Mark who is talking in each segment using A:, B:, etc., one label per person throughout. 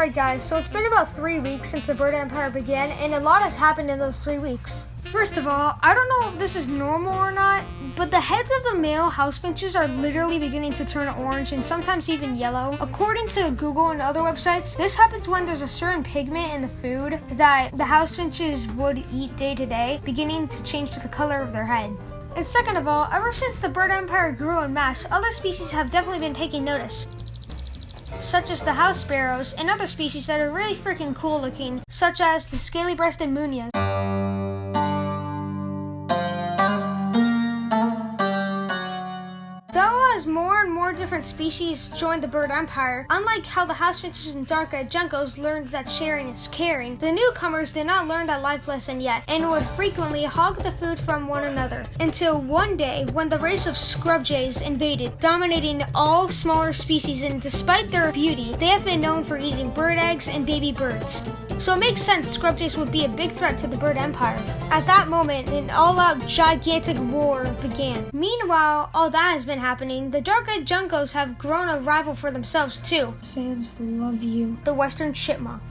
A: Alright guys, so it's been about 3 weeks since the bird empire began, and a lot has happened in those 3 weeks. First of all, I don't know if this is normal or not, but the heads of the male house finches are literally beginning to turn orange and sometimes even yellow. According to Google and other websites, this happens when there's a certain pigment in the food that the house finches would eat day to day, beginning to change to the color of their head. And second of all, ever since the bird empire grew en masse, other species have definitely been taking notice, such as the house sparrows and other species that are really freaking cool looking, such as the Scaly-Breasted munias. Though as more and more different species joined the bird empire, unlike how the house finches and dark-eyed Juncos learned that sharing is caring, the newcomers did not learn that life lesson yet and would frequently hog the food from one another, until one day when the race of scrub jays invaded, dominating all smaller species, and despite their beauty, they have been known for eating bird eggs and baby birds. So it makes sense scrub jays would be a big threat to the bird empire. At that moment, an all-out gigantic war began. Meanwhile, all that has been happening, the dark-eyed Juncos have grown a rival for themselves too. Fans love you. The western chipmunk.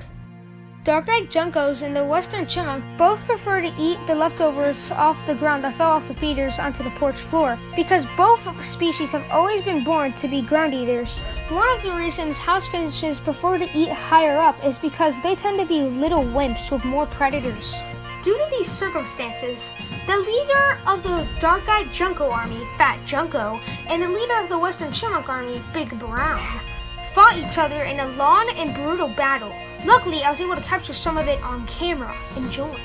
A: Dark-eyed Juncos and the western chipmunk both prefer to eat the leftovers off the ground that fell off the feeders onto the porch floor, because both species have always been born to be ground eaters. One of the reasons house finches prefer to eat higher up is because they tend to be little wimps with more predators. Due to these circumstances, the leader of the dark-eyed Junco army, Fat Junco, and the leader of the western chipmunk army, Big Brown, fought each other in a long and brutal battle. Luckily, I was able to capture some of it on camera. Enjoy.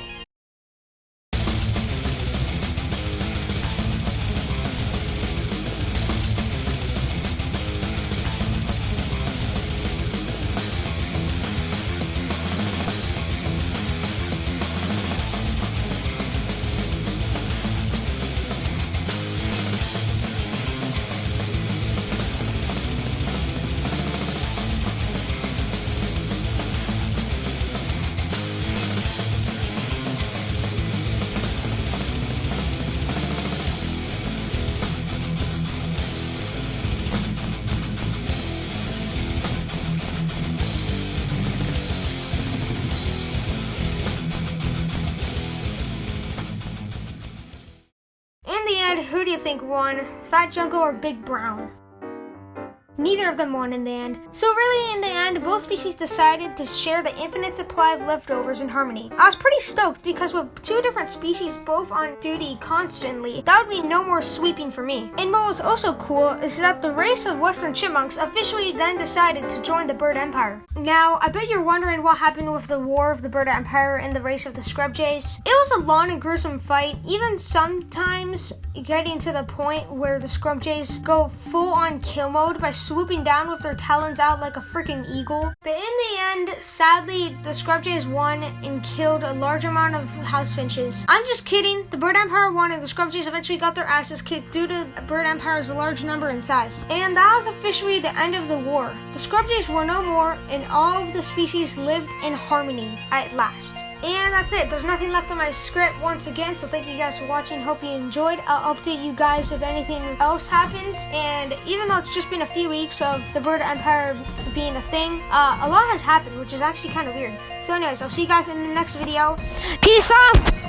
A: Who do you think won? Fat Junco or Big Brown? Neither of them won in the end. So really, in the end, both species decided to share the infinite supply of leftovers in harmony. I was pretty stoked because with two different species both on duty constantly, that would mean no more sweeping for me. And what was also cool is that the race of western chipmunks officially then decided to join the bird empire. Now, I bet you're wondering what happened with the war of the bird empire and the race of the scrub jays. It was a long and gruesome fight, even sometimes getting to the point where the scrub jays go full on kill mode by swooping down with their talons out like a freaking eagle. But in the end, sadly, the scrub jays won and killed a large amount of house finches. I'm just kidding. The bird empire won and the scrub jays eventually got their asses kicked due to the bird empire's large number and size. And that was officially the end of the war. The scrub jays were no more and all of the species lived in harmony at last. And that's it. There's nothing left on my script once again, so thank you guys for watching. Hope you enjoyed. I'll update you guys if anything else happens. And even though it's just been a few weeks of the bird empire being a thing, a lot has happened, which is actually kind of weird. So anyways, I'll see you guys in the next video. Peace out!